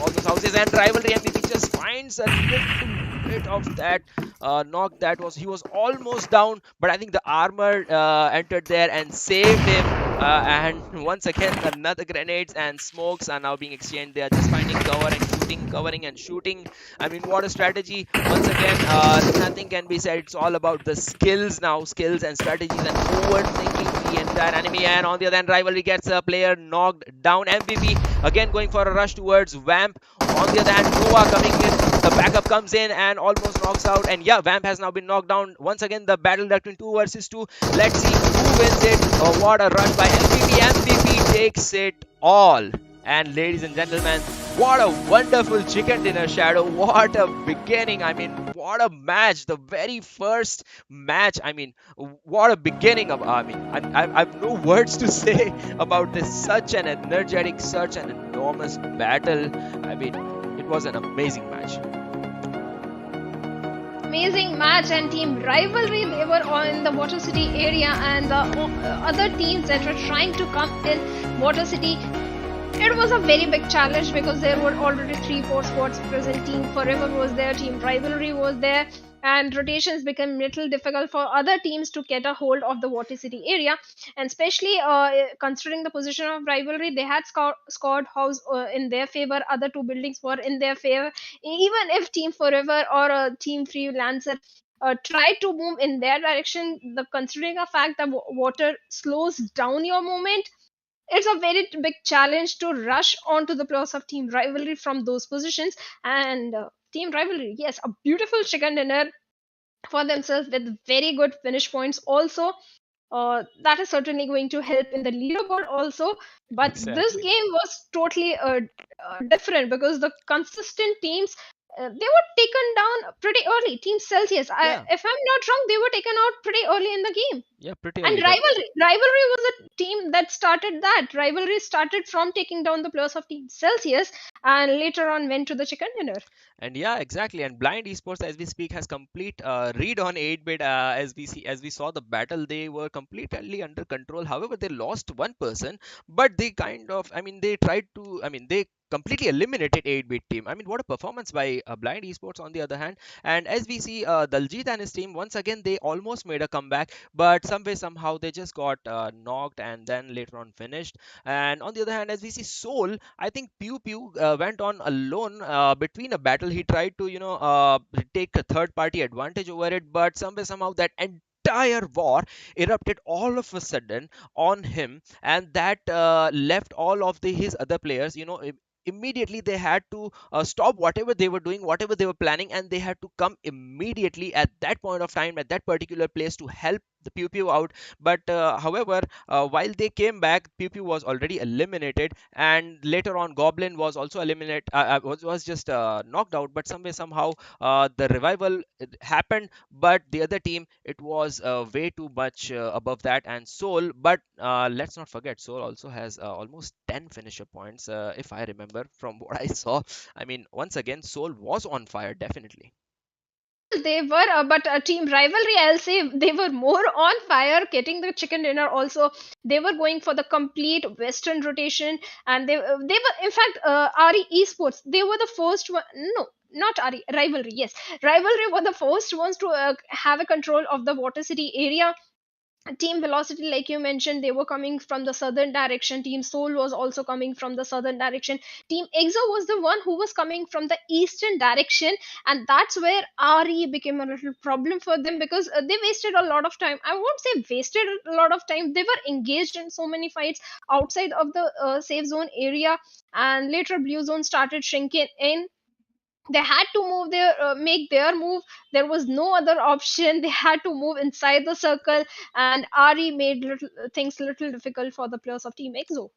all those houses. And Rivalry MVP just finds a little bit of that knock. He was almost down, but I think the armor entered there and saved him. And once again, another grenades and smokes are now being exchanged. They are just finding cover and shooting, covering and shooting. I mean, what a strategy! Once again, nothing can be said. It's all about the skills now, skills and strategies, and overthinking the entire enemy. And on the other hand, Rivalry gets a player knocked down. MVP again going for a rush towards Vamp. On the other hand, Noah coming in. The backup comes in and almost knocks out. And yeah, Vamp has now been knocked down. Once again, the battle between 2 versus 2. Let's see who wins it. Oh, what a rush by MVP. MVP takes it all. And ladies and gentlemen, what a wonderful chicken dinner, Shadow. What a beginning. I mean, what a match. The very first match. I mean, what a beginning of. I mean, I have no words to say about this. Such an energetic, such an enormous battle. I mean, it was an amazing match. Amazing match. And Team Rivalry, they were on the Water City area, and the other teams that were trying to come in Water City, it was a very big challenge because there were already 3-4 spots present. Team Forever was there, Team Rivalry was there, and rotations became little difficult for other teams to get a hold of the Water City area. And especially considering the position of Rivalry, they had scored house in their favor. Other 2 buildings were in their favor. Even if Team Forever or Team Freelancer tried to move in their direction, considering a fact that water slows down your movement, it's a very big challenge to rush onto the players of Team Rivalry from those positions. And Team Rivalry, yes, a beautiful chicken dinner for themselves with very good finish points also. That is certainly going to help in the leaderboard also. But this Exactly. game was totally different because the consistent teams, they were taken down pretty early. Team Celsius, Yeah, if I'm not wrong, they were taken out pretty early in the game. yeah, pretty And early. That rivalry was a team that started that. Rivalry started from taking down the players of Team Celsius and later on went to the chicken dinner. And yeah, exactly. And Blind Esports, as we speak, has complete read on 8-bit. As we saw the battle, they were completely under control. However, they lost one person, but they kind of, I mean, they tried to, I mean, they completely eliminated 8-bit team. I mean, what a performance by Blind Esports on the other hand. And as we see, Daljit and his team, once again, they almost made a comeback, but some way, somehow, they just got knocked and then later on finished. And on the other hand, as we see SouL, I think Pew Pew went on alone between a battle. He tried to, take a third party advantage over it, but some way, somehow, that entire war erupted all of a sudden on him, and that left all of his other players, immediately they had to stop whatever they were doing, whatever they were planning, and they had to come immediately at that point of time at that particular place to help the Pew Pew out. But however, while they came back, Pew Pew was already eliminated, and later on Goblin was also eliminated, was just knocked out. But some way, somehow, the revival happened, but the other team, it was way too much above that. And SouL, but let's not forget, SouL also has almost 10 finisher points, if I remember from what I saw. I mean, once again, SouL was on fire, definitely. They were, but Team Rivalry, I'll say they were more on fire, getting the chicken dinner. Also, they were going for the complete Western rotation, and they were, in fact, RE Esports. They were the first one. No, not RE Rivalry. Yes, Rivalry were the first ones to have a control of the Water City area. Team Velocity, like you mentioned, they were coming from the southern direction. Team SouL was also coming from the southern direction. Team EXO was the one who was coming from the eastern direction, and that's where RE became a little problem for them because they wasted a lot of time. I won't say wasted a lot of time. They were engaged in so many fights outside of the safe zone area, and later Blue Zone started shrinking in. They had to move make their move. There was no other option. They had to move inside the circle, and Ari made things little difficult for the players of Team EXO.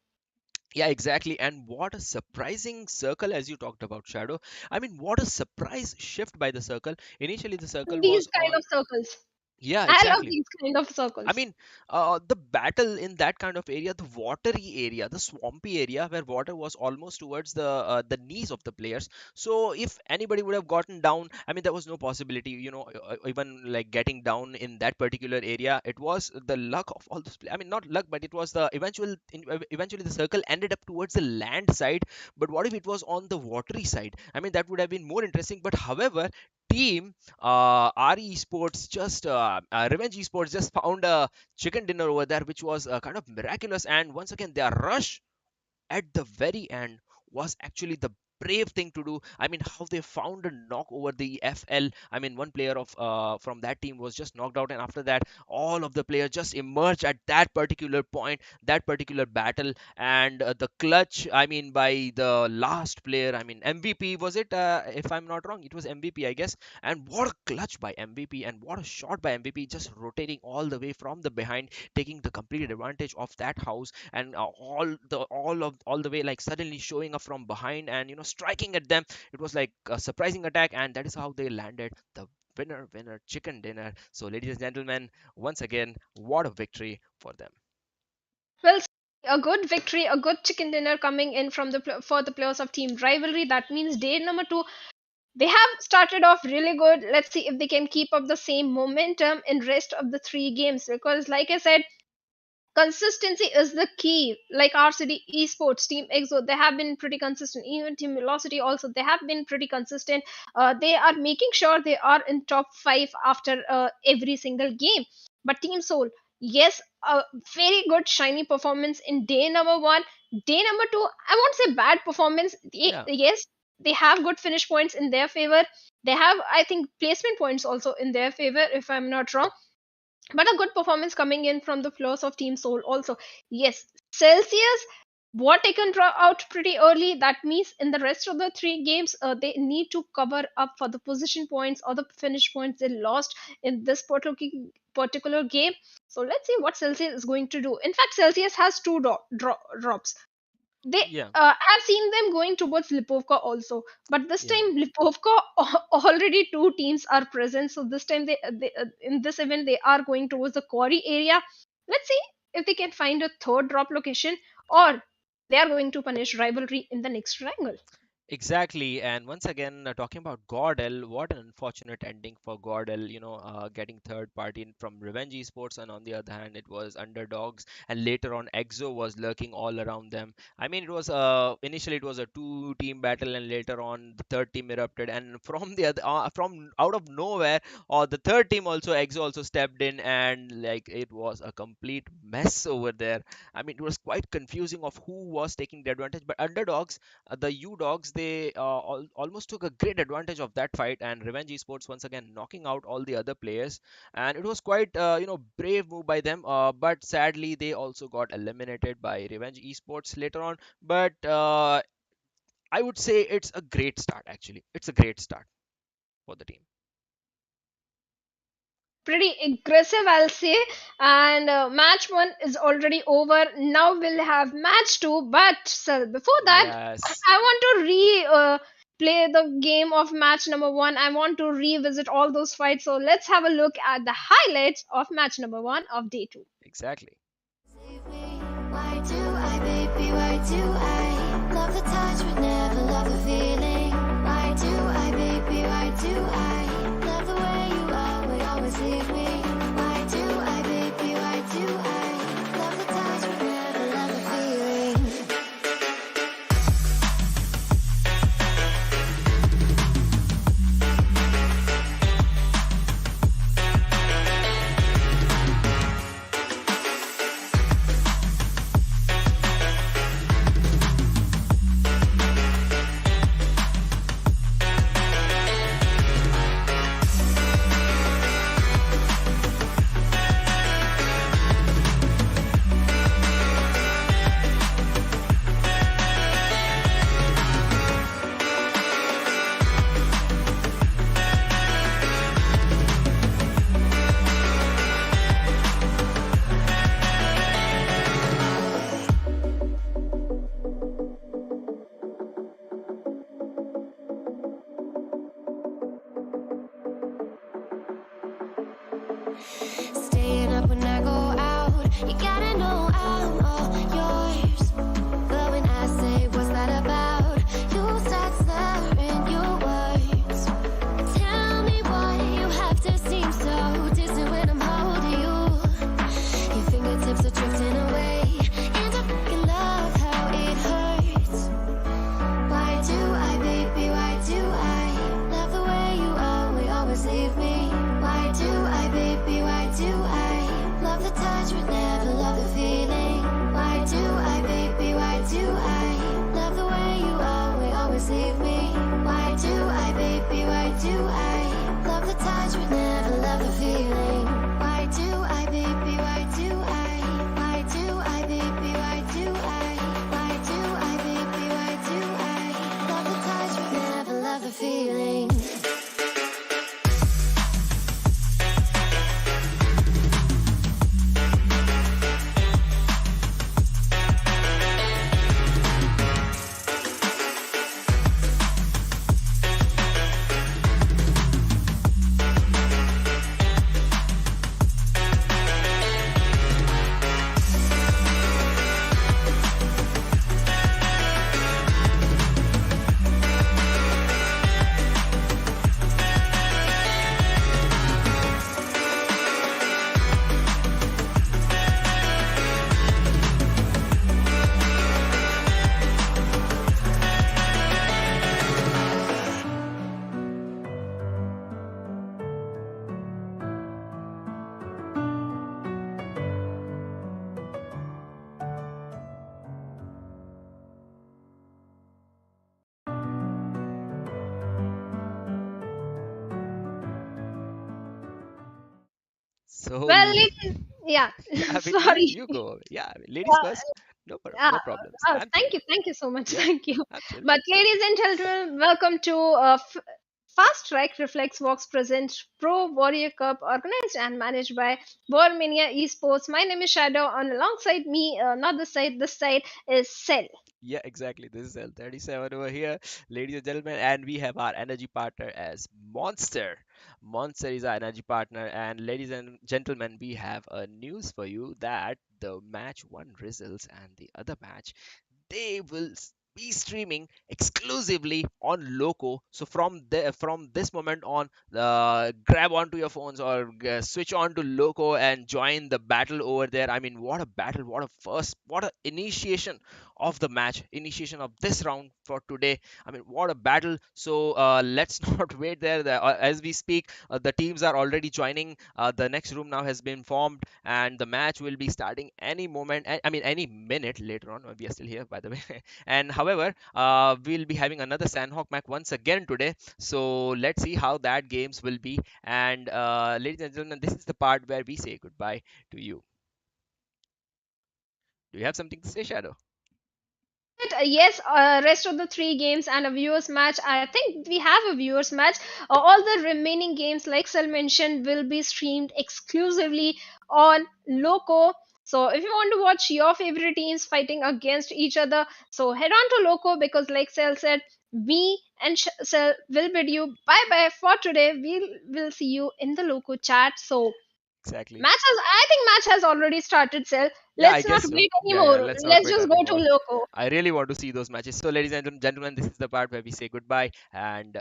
Yeah, exactly. And what a surprising circle, as you talked about, Shadow. I mean, what a surprise shift by the circle. Initially, the circle These was kind on. of circles. Yeah, I love exactly. these kind of I circles. mean, the battle in that kind of area, the watery area, the swampy area where water was almost towards the knees of the players. So if anybody would have gotten down, I mean, there was no possibility, even like getting down in that particular area. It was the luck of all those. I mean, not luck, but it was the eventually the circle ended up towards the land side. But what if it was on the watery side? I mean, that would have been more interesting. But however, team RE Esports just Revenge Esports just found a chicken dinner over there, which was kind of miraculous. And once again, their rush at the very end was actually the brave thing to do. I mean, how they found a knock over the FL. I mean, one player of from that team was just knocked out, and after that, all of the players just emerged at that particular point, that particular battle, and the clutch. I mean, by the last player. I mean, MVP was it? If I'm not wrong, it was MVP, I guess. And what a clutch by MVP, and what a shot by MVP, just rotating all the way from the behind, taking the complete advantage of that house, and all the way, like suddenly showing up from behind and striking at them. It was like a surprising attack, and that is how they landed the winner chicken dinner. So ladies and gentlemen, once again, what a victory for them. Well, a good victory, a good chicken dinner coming in from for the players of Team Rivalry. That means day number 2. They have started off really good. Let's see if they can keep up the same momentum in rest of the 3 games, because like I said, consistency is the key. Like RCD Esports, Team EXO, they have been pretty consistent. Even Team Velocity also, they have been pretty consistent. They are making sure they are in top 5 after every single game. But Team SouL, yes, a very good shiny performance in day number 1. Day number 2, I won't say bad performance. Yeah, Yes, they have good finish points in their favor. They have, I think, placement points also in their favor, if I'm not wrong, but a good performance coming in from the floors of Team SouL also. Yes, Celsius were taken out pretty early. That means in the rest of the 3 games, they need to cover up for the position points or the finish points they lost in this particular game. So let's see what Celsius is going to do. In fact, Celsius has 2 drops. They yeah. have seen them going towards Lipovka also, but this Yeah. time Lipovka already 2 teams are present. So this time they in this event they are going towards the quarry area. Let's see if they can find a third drop location, or they are going to punish rivalry in the next triangle. Exactly, and once again, talking about GodL, what an unfortunate ending for GodL, getting third party from Revenge Esports, and on the other hand, it was underdogs, and later on, EXO was lurking all around them. I mean, it was initially it was a two-team battle, and later on, the third team erupted, and from the other, from out of nowhere, the third team also, EXO also stepped in, and like it was a complete mess over there. I mean, it was quite confusing of who was taking the advantage, but underdogs, the UDogs, they almost took a great advantage of that fight, and Revenge Esports once again knocking out all the other players, and it was quite brave move by them. But sadly, they also got eliminated by Revenge Esports later on. But I would say it's a great start. Actually, it's a great start for the team. Pretty aggressive, I'll say. And match 1 is already over. Now we'll have match 2. But so before that, Yes, I want to play the game of match number 1. I want to revisit all those fights. So let's have a look at the highlights of match number 1 of day 2. exactly. Why do I, baby, why do I love the touch but never love the feeling? Why do I, baby, why do I love the way you are, but always leave me? Why do I, baby, why do I love the touch but never love the feeling? Staying up when I go out, you gotta know I'm all yours. But when I say what's that about, you start slurring your words. Tell me why you have to seem so distant when I'm holding you. Your fingertips are drifting away, and I fucking love how it hurts. Why do I, baby, why do I love the way you always leave me? Why do I, baby, why do I love the touch but never love the feeling? Why do I, baby, why do I love the way you always leave me? Why do I, baby, why do I love the touch but never love the feeling? Why do I, baby, why do I? Why do I, baby, why do I? Why do I, baby, why do I love the touch but never love the feeling? So, Well, yeah. I mean, Sorry. you go. Yeah, I mean, ladies first. Yeah. No problems. Oh, I'm thank chill. you. Thank you so much. Yeah, Thank you. I'm chill. But, ladies and gentlemen, welcome to Fast Track Reflex Walks presents Pro Warrior Cup, organized and managed by Mania Esports. My name is Shadow, and alongside me, not this side is SouL. Yeah, exactly. This is L37 over here, ladies and gentlemen, and we have our energy partner as Monster. Monster is our energy partner, and ladies and gentlemen, we have a news for you that the match one results and the other match they will be streaming exclusively on Loco. So from this moment on, grab onto your phones or switch on to Loco and join the battle over there. I mean, what a battle! What a initiation of the match, initiation of this round for today. I mean, what a battle! So let's not wait there. As we speak, the teams are already joining. The next room now has been formed, and the match will be starting any moment. I mean, any minute later on. We are still here, by the way. And however, we'll be having another Sandhawk match once again today. So let's see how that games will be. And ladies and gentlemen, this is the part where we say goodbye to you. Do you have something to say, Shadow? Yes, rest of the three games and a viewers match. I think we have a viewers match. All the remaining games, like Sel mentioned, will be streamed exclusively on Loco. So if you want to watch your favorite teams fighting against each other, so head on to Loco, because like Sel said, we and Sel will bid you bye bye for today. We will see you in the Loco chat. So Exactly. I think match has already started, Sel. Yeah, I Let's not guess so. wait Yeah, anymore. let's not Let's wait just go to anymore. Loco. I really want to see those matches. So, ladies and gentlemen, this is the part where we say goodbye. And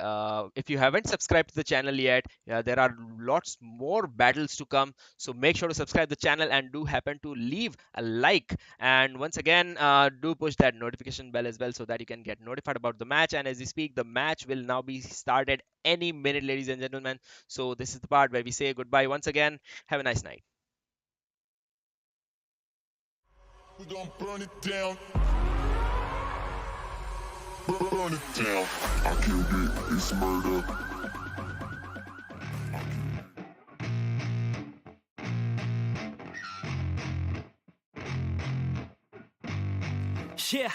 if you haven't subscribed to the channel yet, there are lots more battles to come. So, make sure to subscribe the channel and do happen to leave a like. And once again, do push that notification bell as well so that you can get notified about the match. And as we speak, the match will now be started any minute, ladies and gentlemen. So, this is the part where we say goodbye once again. Have a nice night. We gon' burn it down. Burn it down. I killed it. It's murder. Yeah.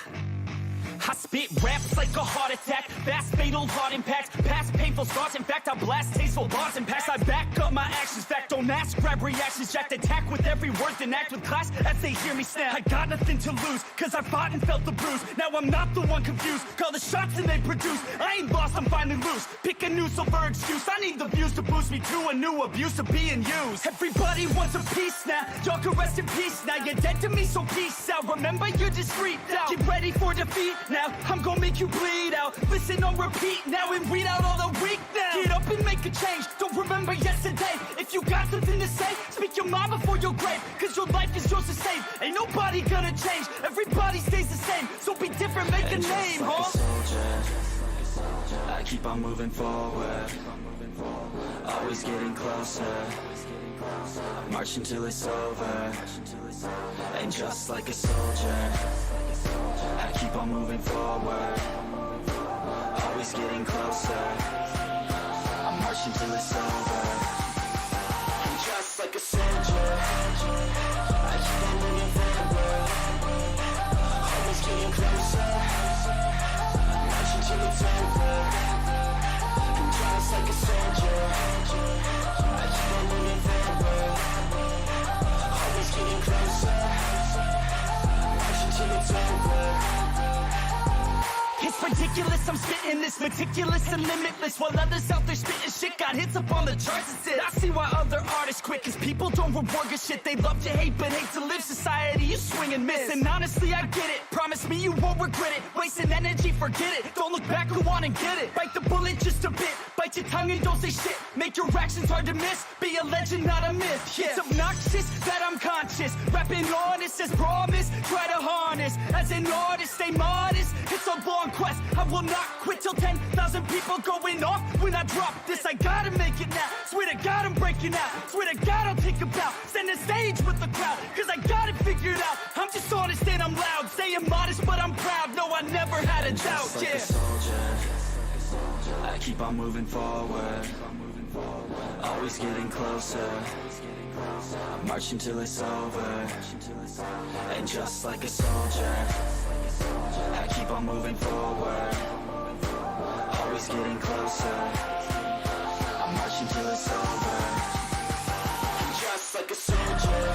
I spit raps like a heart attack, fast fatal heart impacts, past painful scars. In fact, I blast tasteful bars and packs. I back up my actions, fact don't ask, grab reactions, jacked attack with every word, then act with class as they hear me snap. I got nothing to lose, cause I fought and felt the bruise. Now I'm not the one confused, call the shots and they produce. I ain't lost, I'm finally loose. Pick a new silver excuse, I need the views to boost me to a new abuse of being used. Everybody wants a piece now, y'all can rest in peace now. You're dead to me, so peace out. Remember, you're just freaked out. Get ready for defeat now, I'm gonna make you bleed out. Listen on repeat now and read out all the weak now. Get up and make a change, don't remember yesterday. If you got something to say, speak your mind before your grave, cause your life is yours to save. Ain't nobody gonna change, everybody stays the same. So be different, make a name, huh? I keep on moving forward, always getting closer. March until it's over, and just like a soldier, I keep on moving forward, always getting closer. I march until it's over, and just like a soldier, I keep on moving forward, always getting closer. March until it's over, and just like a soldier, I keep on moving forward, always getting closer. March until it's over. It's ridiculous, I'm spitting this meticulous and limitless, while others out there spitting shit got hits up on the charts and shit. I see why other artists quit, cause people don't reward good shit. They love to hate but hate to live. Society, you swing and miss. And honestly, I get it, promise me you won't regret it. Wasting energy, forget it, don't look back, go on and get it. Bite the bullet just a bit, bite your tongue and don't say shit. Make your actions hard to miss, be a legend, not a myth. Yeah. It's obnoxious that I'm conscious, rapping honest as promise. Try to harness, as an artist, stay modest. It's a long quest, I will not quit till 10,000 people going off when I drop this. I gotta make it now, swear to God I'm breaking out. Swear to God I'll take a bow, stand the stage with the crowd, cause I got it figured out. I'm just honest and I'm loud, saying modest but I'm proud. No, I never had a doubt, Just like yeah. a soldier, I keep on moving forward, always getting closer. March until it's over, and just like a soldier, I keep on moving forward, always getting closer. I march until it's over, and just like a soldier,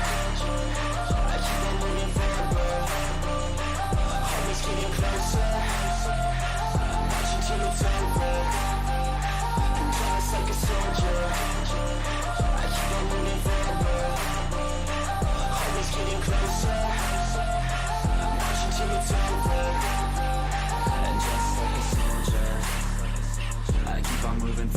I keep on moving forward, always getting closer. March until it's over, and just like a soldier, I keep on moving forward, always getting closer. March until it's over, and just like a soldier, I keep on moving forward.